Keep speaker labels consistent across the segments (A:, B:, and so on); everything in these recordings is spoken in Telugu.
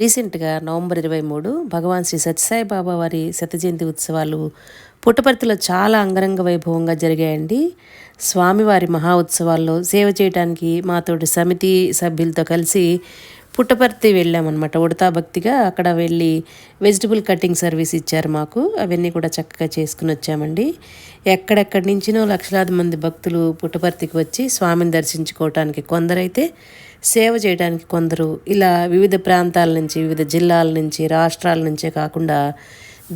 A: రీసెంట్గా నవంబర్ 23 భగవాన్ శ్రీ సత్యసాయి బాబా వారి శత జయంతి ఉత్సవాలు పుట్టపర్తిలో చాలా అంగరంగ వైభవంగా జరిగాయండి. స్వామివారి మహా ఉత్సవాల్లో సేవ చేయడానికి మాతోటి సమితి సభ్యులతో కలిసి పుట్టపర్తి వెళ్ళామన్నమాట. ఉడతా భక్తిగా అక్కడ వెళ్ళి వెజిటబుల్ కటింగ్ సర్వీస్ ఇచ్చారు మాకు. అవన్నీ కూడా చక్కగా చేసుకుని వచ్చామండి. ఎక్కడెక్కడి నుంచినో లక్షలాది మంది భక్తులు పుట్టపర్తికి వచ్చి స్వామిని దర్శించుకోవటానికి, కొందరైతే సేవ చేయడానికి, కొందరు ఇలా వివిధ ప్రాంతాల నుంచి, వివిధ జిల్లాల నుంచి, రాష్ట్రాల నుంచే కాకుండా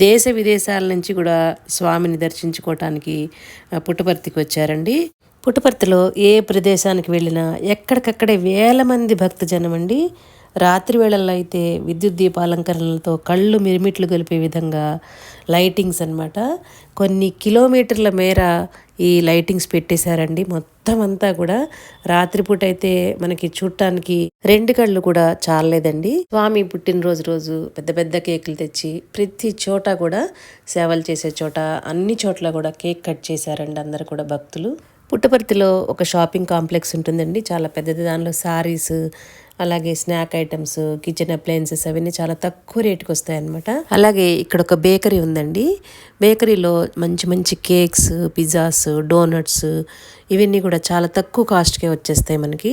A: దేశ విదేశాల నుంచి కూడా స్వామిని దర్శించుకోవటానికి పుట్టపర్తికి వచ్చారండి. పుట్టపర్తిలో ఏ ప్రదేశానికి వెళ్ళినా ఎక్కడికక్కడే వేల మంది భక్తజనం అండి. రాత్రి వేళల్లో అయితే విద్యుత్ దీపాలంకరణలతో కళ్ళు మిరిమిట్లు గొలిపే విధంగా లైటింగ్స్ అన్నమాట. కొన్ని కిలోమీటర్ల మేర ఈ లైటింగ్స్ పెట్టేశారండి. మొత్తం అంతా కూడా రాత్రిపూట అయితే మనకి చూడటానికి రెండు కళ్ళు కూడా చాలలేదండి. స్వామి పుట్టినరోజు రోజు పెద్ద పెద్ద కేకులు తెచ్చి ప్రతి చోట కూడా సేవలు చేసే చోట అన్ని చోట్ల కూడా కేక్ కట్ చేశారండి అందరు కూడా భక్తులు. పుట్టపర్తిలో ఒక షాపింగ్ కాంప్లెక్స్ ఉంటుందండి, చాలా పెద్దది. దానిలో సారీస్, అలాగే స్నాక్ ఐటమ్స్, కిచెన్ అప్లయన్సెస్ అవన్నీ చాలా తక్కువ రేటుకి వస్తాయన్నమాట. అలాగే ఇక్కడ ఒక బేకరీ ఉందండి. బేకరీలో మంచి మంచి కేక్స్, పిజ్జాస్, డోనట్స్ ఇవన్నీ కూడా చాలా తక్కువ కాస్ట్కే వచ్చేస్తాయి మనకి.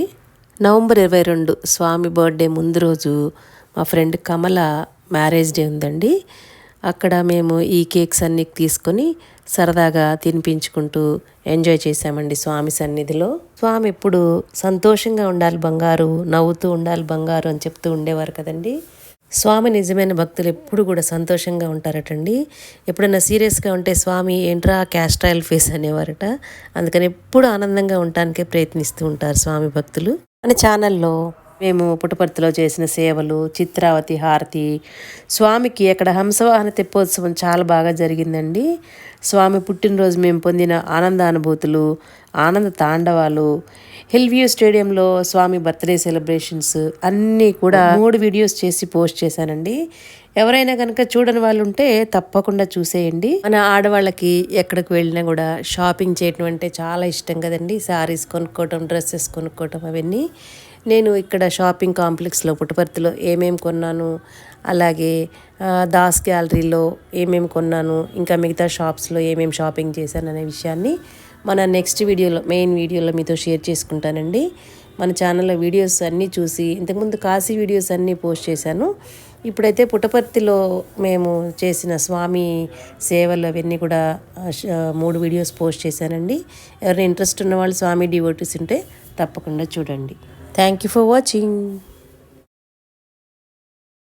A: నవంబర్ 22 స్వామి బర్త్డే ముందు రోజు మా ఫ్రెండ్ కమల మ్యారేజ్ డే ఉందండి. అక్కడ మేము ఈ కేక్స్ అన్నీ తీసుకొని సరదాగా తినిపించుకుంటూ ఎంజాయ్ చేసామండి స్వామి సన్నిధిలో. స్వామి ఎప్పుడు సంతోషంగా ఉండాలి బంగారు, నవ్వుతూ ఉండాలి బంగారు అని చెప్తూ ఉండేవారు కదండి. స్వామి నిజమైన భక్తులు ఎప్పుడు కూడా సంతోషంగా ఉంటారటండి. ఎప్పుడైనా సీరియస్గా ఉంటే స్వామి ఏంట్రా క్యాస్ట్రాయల్ ఫేస్ అనేవారట. అందుకని ఎప్పుడు ఆనందంగా ఉండటానికే ప్రయత్నిస్తూ ఉంటారు స్వామి భక్తులు. మన ఛానల్లో మేము పుట్టపర్తిలో చేసిన సేవలు, చిత్రావతి హారతి, స్వామికి అక్కడ హంసవాహన తెప్పోత్సవం చాలా బాగా జరిగిందండి. స్వామి పుట్టినరోజు మేము పొందిన ఆనందానుభూతులు, ఆనంద తాండవాలు, హిల్ వ్యూ స్టేడియంలో స్వామి బర్త్డే సెలబ్రేషన్స్ అన్నీ కూడా 3 వీడియోస్ చేసి పోస్ట్ చేశానండి. ఎవరైనా కనుక చూడని వాళ్ళు ఉంటే తప్పకుండా చూసేయండి. మన ఆడవాళ్ళకి ఎక్కడికి వెళ్ళినా కూడా షాపింగ్ చేయడం అంటే చాలా ఇష్టం కదండి. శారీస్ కొనుక్కోవటం, డ్రెస్సెస్ కొనుక్కోవటం అవన్నీ. నేను ఇక్కడ షాపింగ్ కాంప్లెక్స్లో పుట్టపర్తిలో ఏమేమి కొన్నాను, అలాగే దాస్ గ్యాలరీలో ఏమేమి కొన్నాను, ఇంకా మిగతా షాప్స్లో ఏమేమి షాపింగ్ చేశాను అనే విషయాన్ని మన నెక్స్ట్ వీడియోలో, మెయిన్ వీడియోలో మీతో షేర్ చేసుకుంటానండి. మన ఛానల్లో వీడియోస్ అన్నీ చూసి, ఇంతకుముందు కాశీ వీడియోస్ అన్నీ పోస్ట్ చేశాను. ఇప్పుడైతే పుట్టపర్తిలో మేము చేసిన స్వామి సేవలు అవన్నీ కూడా 3 వీడియోస్ పోస్ట్ చేశానండి. ఎవరైనా ఇంట్రెస్ట్ ఉన్న వాళ్ళు, స్వామి డివోటీస్ ఉంటే తప్పకుండా చూడండి. Thank you for watching.